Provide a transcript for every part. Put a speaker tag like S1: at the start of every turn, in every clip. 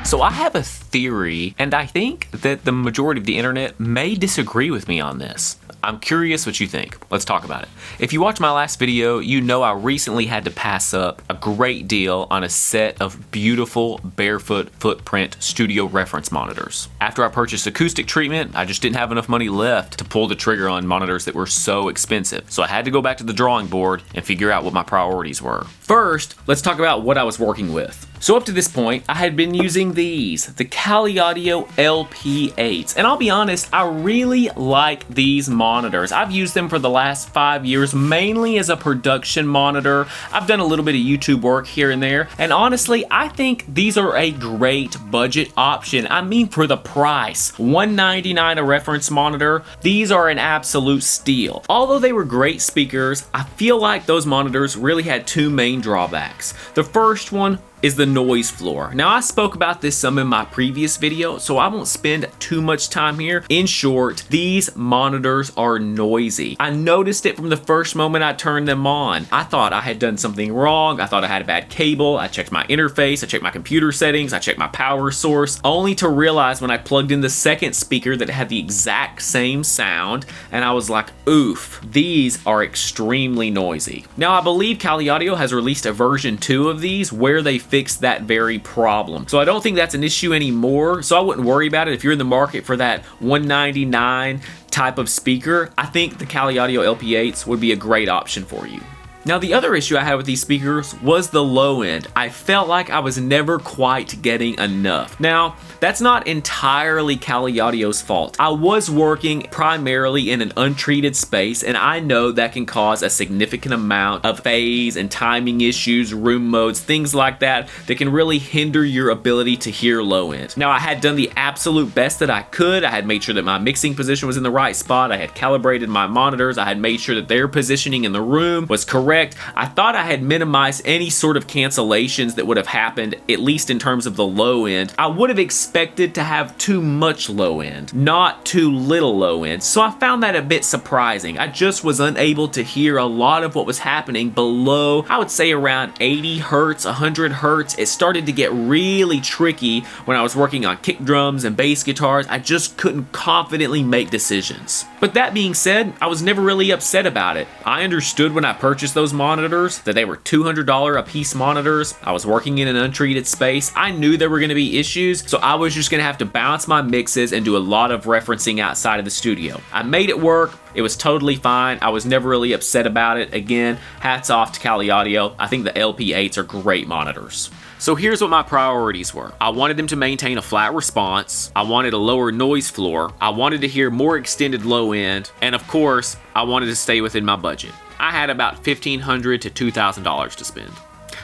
S1: So I have a theory, and I think that the majority of the internet may disagree with me on this. I'm curious what you think. Let's talk about it. If you watched my last video, you know I recently had to pass up a great deal on a set of beautiful barefoot footprint studio reference monitors. After I purchased acoustic treatment, I just didn't have enough money left to pull the trigger on monitors that were so expensive. So I had to go back to the drawing board and figure out what my priorities were. First, let's talk about what I was working with. So up to this point, I had been using these, the Kali Audio LP8s. And I'll be honest, I really like these monitors. I've used them for the last 5 years, mainly as a production monitor. I've done a little bit of YouTube work here and there. And honestly, I think these are a great budget option. I mean, for the price, $199 a reference monitor, these are an absolute steal. Although they were great speakers, I feel like those monitors really had two main drawbacks. The first one is the noise floor. Now, I spoke about this some in my previous video, so I won't spend too much time here. In short, these monitors are noisy. I noticed it from the first moment I turned them on. I thought I had done something wrong. I thought I had a bad cable. I checked my interface. I checked my computer settings. I checked my power source, only to realize when I plugged in the second speaker that it had the exact same sound, and I was like, oof, these are extremely noisy. Now, I believe Kali Audio has released a version 2 of these where they fix that very problem. So I don't think that's an issue anymore, so I wouldn't worry about it. If you're in the market for that $199 type of speaker, I think the Kali Audio LP8s would be a great option for you. Now, the other issue I had with these speakers was the low end. I felt like I was never quite getting enough. Now, that's not entirely Kali Audio's fault. I was working primarily in an untreated space, and I know that can cause a significant amount of phase and timing issues, room modes, things like that can really hinder your ability to hear low end. Now, I had done the absolute best that I could. I had made sure that my mixing position was in the right spot. I had calibrated my monitors. I had made sure that their positioning in the room was correct. I thought I had minimized any sort of cancellations that would have happened, at least in terms of the low end. I would have expected to have too much low end, not too little low end. So I found that a bit surprising. I just was unable to hear a lot of what was happening below, I would say around 80 hertz, 100 hertz. It started to get really tricky when I was working on kick drums and bass guitars. I just couldn't confidently make decisions. But that being said, I was never really upset about it. I understood when I purchased those monitors that they were $200 a piece monitors. I was working in an untreated space. I knew there were going to be issues, so I was just going to have to balance my mixes and do a lot of referencing outside of the studio. I made it work. It was totally fine. I was never really upset about it. Again, hats off to Kali Audio. I think the LP8s are great monitors. So here's what my priorities were. I wanted them to maintain a flat response. I wanted a lower noise floor. I wanted to hear more extended low end. And of course, I wanted to stay within my budget. I had about $1,500 to $2,000 to spend.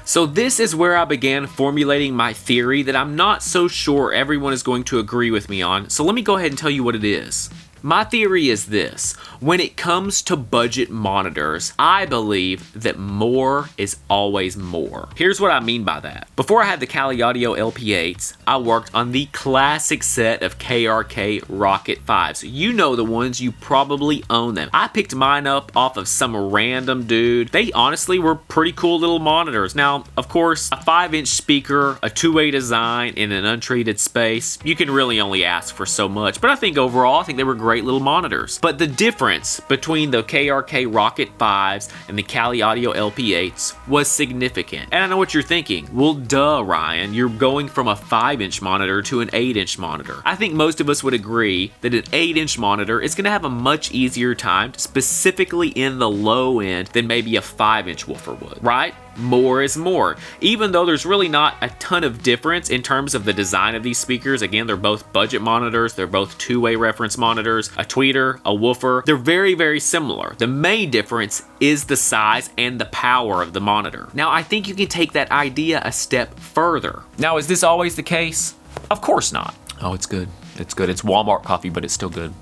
S1: So this is where I began formulating my theory that I'm not so sure everyone is going to agree with me on. So let me go ahead and tell you what it is. My theory is this: when it comes to budget monitors, I believe that more is always more. Here's what I mean by that. Before I had the Kali Audio LP8s, I worked on the classic set of KRK Rocket 5s. You know the ones, you probably own them. I picked mine up off of some random dude. They honestly were pretty cool little monitors. Now, of course, a 5-inch speaker, a two-way design in an untreated space, you can really only ask for so much. But I think overall, I think they were great little monitors. But the difference between the KRK Rocket 5s and the Kali Audio LP8s was significant. And I know what you're thinking. Well, duh, Ryan, you're going from a 5-inch monitor to an 8-inch monitor. I think most of us would agree that an 8-inch monitor is going to have a much easier time, specifically in the low end, than maybe a 5-inch woofer would, right? More is more. Even though there's really not a ton of difference in terms of the design of these speakers. Again, they're both budget monitors. They're both two-way reference monitors, a tweeter, a woofer. They're very, very similar. The main difference is the size and the power of the monitor. Now, I think you can take that idea a step further. Now, is this always the case? Of course not. Oh, it's good. It's good. It's Walmart coffee, but it's still good.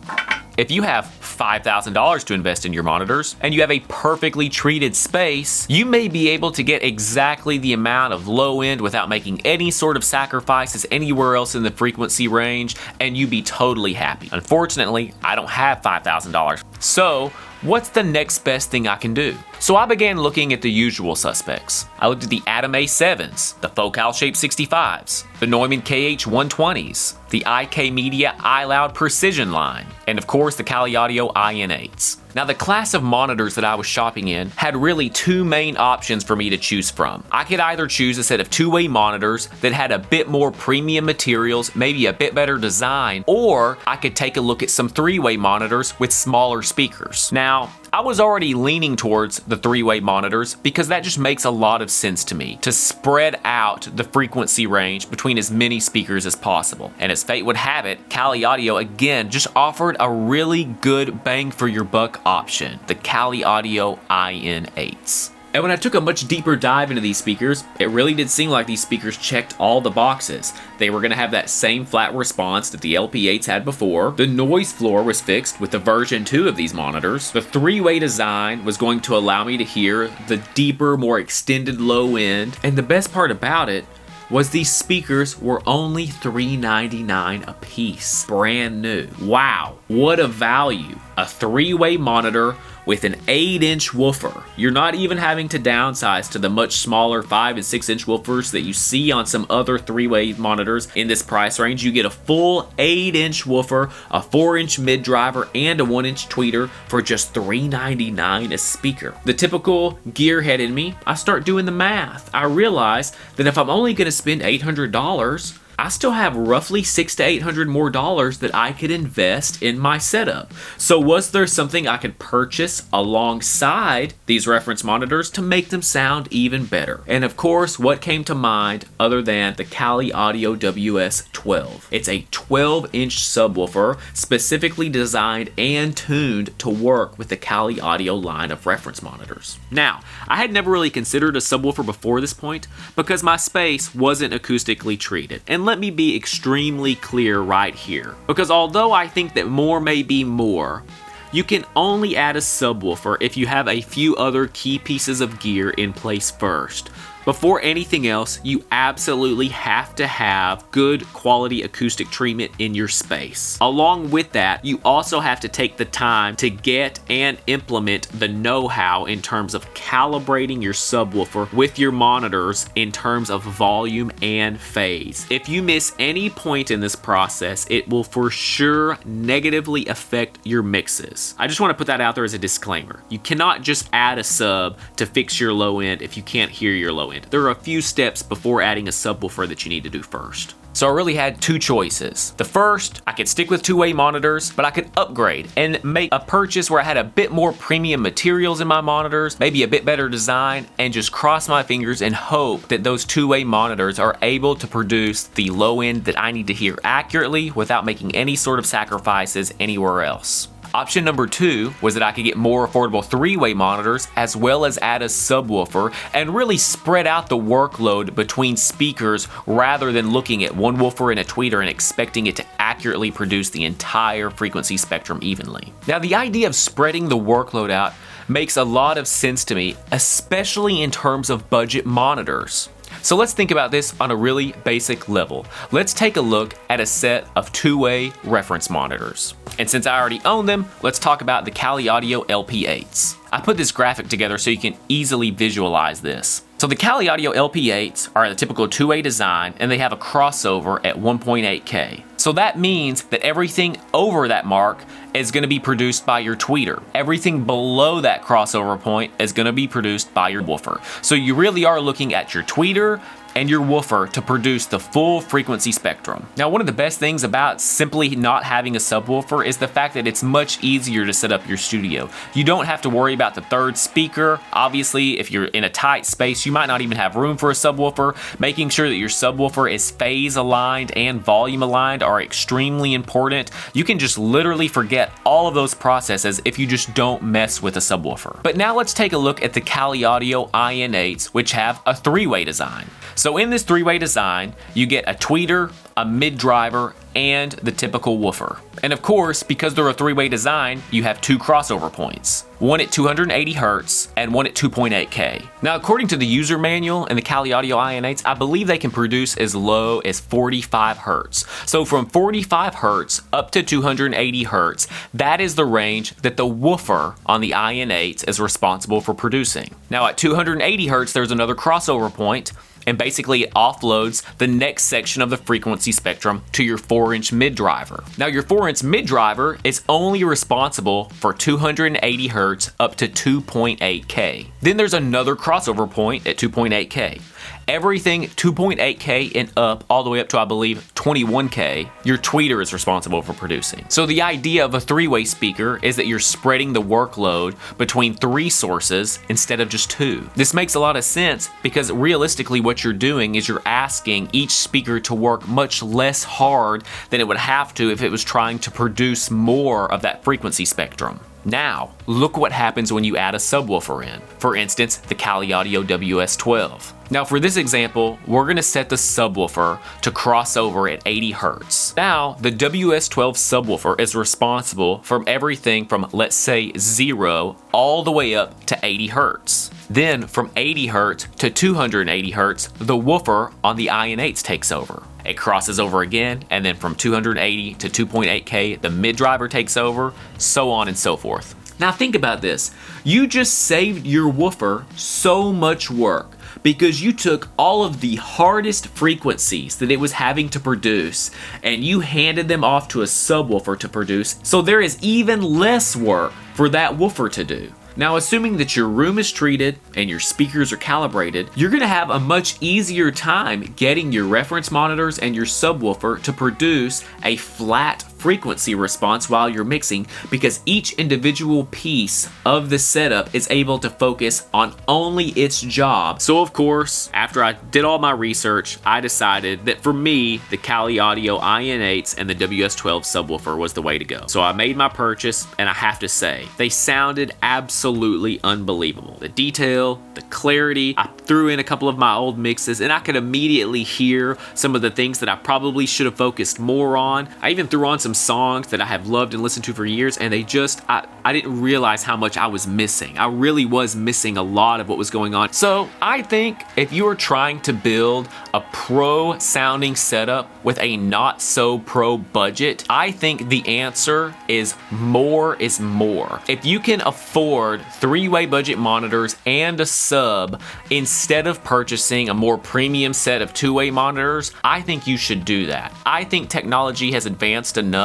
S1: If you have $5,000 to invest in your monitors and you have a perfectly treated space, you may be able to get exactly the amount of low end without making any sort of sacrifices anywhere else in the frequency range, and you'd be totally happy. Unfortunately, I don't have $5,000. So what's the next best thing I can do? So I began looking at the usual suspects. I looked at the Atom A7s, the Focal Shape 65s, the Neumann KH120s, the IK Media iLoud Precision line, and of course the Kali Audio IN8s. Now the class of monitors that I was shopping in had really two main options for me to choose from. I could either choose a set of two-way monitors that had a bit more premium materials, maybe a bit better design, or I could take a look at some three-way monitors with smaller speakers. Now, I was already leaning towards the three-way monitors because that just makes a lot of sense to me, to spread out the frequency range between as many speakers as possible. And as fate would have it, Kali Audio again just offered a really good bang for your buck option, the Kali Audio IN8s. And when I took a much deeper dive into these speakers, it really did seem like these speakers checked all the boxes. They were going to have that same flat response that the LP8s had before. The noise floor was fixed with the version 2 of these monitors. The three-way design was going to allow me to hear the deeper, more extended low end. And the best part about it was these speakers were only $399 a piece. Brand new. Wow, what a value. A three-way monitor with an 8-inch woofer. You're not even having to downsize to the much smaller 5 and 6-inch woofers that you see on some other three-way monitors in this price range. You get a full 8-inch woofer, a 4-inch mid driver, and a 1-inch tweeter for just $399 a speaker. The typical gearhead in me, I start doing the math. I realize that if I'm only gonna spend $800, I still have roughly $600 to $800 more that I could invest in my setup. So was there something I could purchase alongside these reference monitors to make them sound even better? And of course, what came to mind other than the Kali Audio WS12? It's a 12-inch subwoofer specifically designed and tuned to work with the Kali Audio line of reference monitors. Now, I had never really considered a subwoofer before this point because my space wasn't acoustically treated. And let me be extremely clear right here, because although I think that more may be more, you can only add a subwoofer if you have a few other key pieces of gear in place first. Before anything else, you absolutely have to have good quality acoustic treatment in your space. Along with that, you also have to take the time to get and implement the know-how in terms of calibrating your subwoofer with your monitors in terms of volume and phase. If you miss any point in this process, it will for sure negatively affect your mixes. I just want to put that out there as a disclaimer. You cannot just add a sub to fix your low end if you can't hear your low end. There are a few steps before adding a subwoofer that you need to do first. So I really had two choices. The first, I could stick with two-way monitors, but I could upgrade and make a purchase where I had a bit more premium materials in my monitors, maybe a bit better design, and just cross my fingers and hope that those two-way monitors are able to produce the low end that I need to hear accurately without making any sort of sacrifices anywhere else. Option number 2 was that I could get more affordable three-way monitors as well as add a subwoofer and really spread out the workload between speakers rather than looking at one woofer and a tweeter and expecting it to accurately produce the entire frequency spectrum evenly. Now, the idea of spreading the workload out makes a lot of sense to me, especially in terms of budget monitors. So let's think about this on a really basic level. Let's take a look at a set of two-way reference monitors. And since I already own them, let's talk about the Kali Audio LP8s. I put this graphic together so you can easily visualize this. So the Kali Audio LP8s are the typical two-way design and they have a crossover at 1.8K. So that means that everything over that mark is going to be produced by your tweeter. Everything below that crossover point is going to be produced by your woofer. So you really are looking at your tweeter and your woofer to produce the full frequency spectrum. Now, one of the best things about simply not having a subwoofer is the fact that it's much easier to set up your studio. You don't have to worry about the third speaker. Obviously, if you're in a tight space, you might not even have room for a subwoofer. Making sure that your subwoofer is phase aligned and volume aligned are extremely important. You can just literally forget all of those processes if you just don't mess with a subwoofer. But now let's take a look at the Kali Audio IN8s, which have a three-way design. So in this three-way design, you get a tweeter, a mid driver, and the typical woofer. And of course, because they're a three-way design, you have two crossover points. One at 280 Hz and one at 2.8K. Now, according to the user manual and the Kali Audio IN8s, I believe they can produce as low as 45 Hz. So from 45 Hz up to 280 Hz, that is the range that the woofer on the IN8s is responsible for producing. Now at 280 Hz, there's another crossover point, and basically it offloads the next section of the frequency spectrum to your 4-inch mid driver. Now your 4-inch mid driver is only responsible for 280 Hz up to 2.8K. Then there's another crossover point at 2.8K. Everything 2.8K and up, all the way up to I believe 21K, your tweeter is responsible for producing. So the idea of a three-way speaker is that you're spreading the workload between 3 sources instead of just 2. This makes a lot of sense because realistically what you're doing is you're asking each speaker to work much less hard than it would have to if it was trying to produce more of that frequency spectrum. Now, look what happens when you add a subwoofer in. For instance, the Kali Audio WS12. Now for this example, we're gonna set the subwoofer to cross over at 80 Hz. Now, the WS12 subwoofer is responsible for everything from, let's say, 0 all the way up to 80 Hz. Then from 80 Hz to 280 Hz, the woofer on the IN8s takes over. It crosses over again, and then from 280 to 2.8K, the mid driver takes over, so on and so forth. Now think about this. You just saved your woofer so much work because you took all of the hardest frequencies that it was having to produce and you handed them off to a subwoofer to produce, so there is even less work for that woofer to do. Now, assuming that your room is treated and your speakers are calibrated, you're gonna have a much easier time getting your reference monitors and your subwoofer to produce a flat frequency response while you're mixing, because each individual piece of the setup is able to focus on only its job. So of course, after I did all my research, I decided that for me, the Kali Audio IN8s and the WS12 subwoofer was the way to go. So I made my purchase, and I have to say, they sounded absolutely unbelievable. The detail, the clarity, I threw in a couple of my old mixes, and I could immediately hear some of the things that I probably should have focused more on. I even threw on some songs that I have loved and listened to for years, and they just, I didn't realize how much I was missing. I really was missing a lot of what was going on. So I think if you are trying to build a pro sounding setup with a not so pro budget, I think the answer is more is more. If you can afford 3-way budget monitors and a sub instead of purchasing a more premium set of 2-way monitors, I think you should do that. I think technology has advanced enough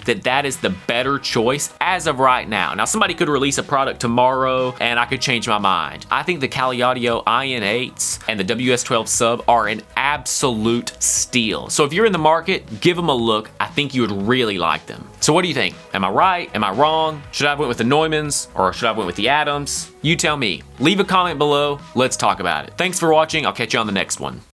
S1: that that is the better choice as of right now. Now somebody could release a product tomorrow and I could change my mind. I think the Kali Audio IN8s and the WS12 sub are an absolute steal. So if you're in the market, give them a look. I think you would really like them. So what do you think? Am I right? Am I wrong? Should I have went with the Neumanns or should I have went with the Adams? You tell me. Leave a comment below. Let's talk about it. Thanks for watching. I'll catch you on the next one.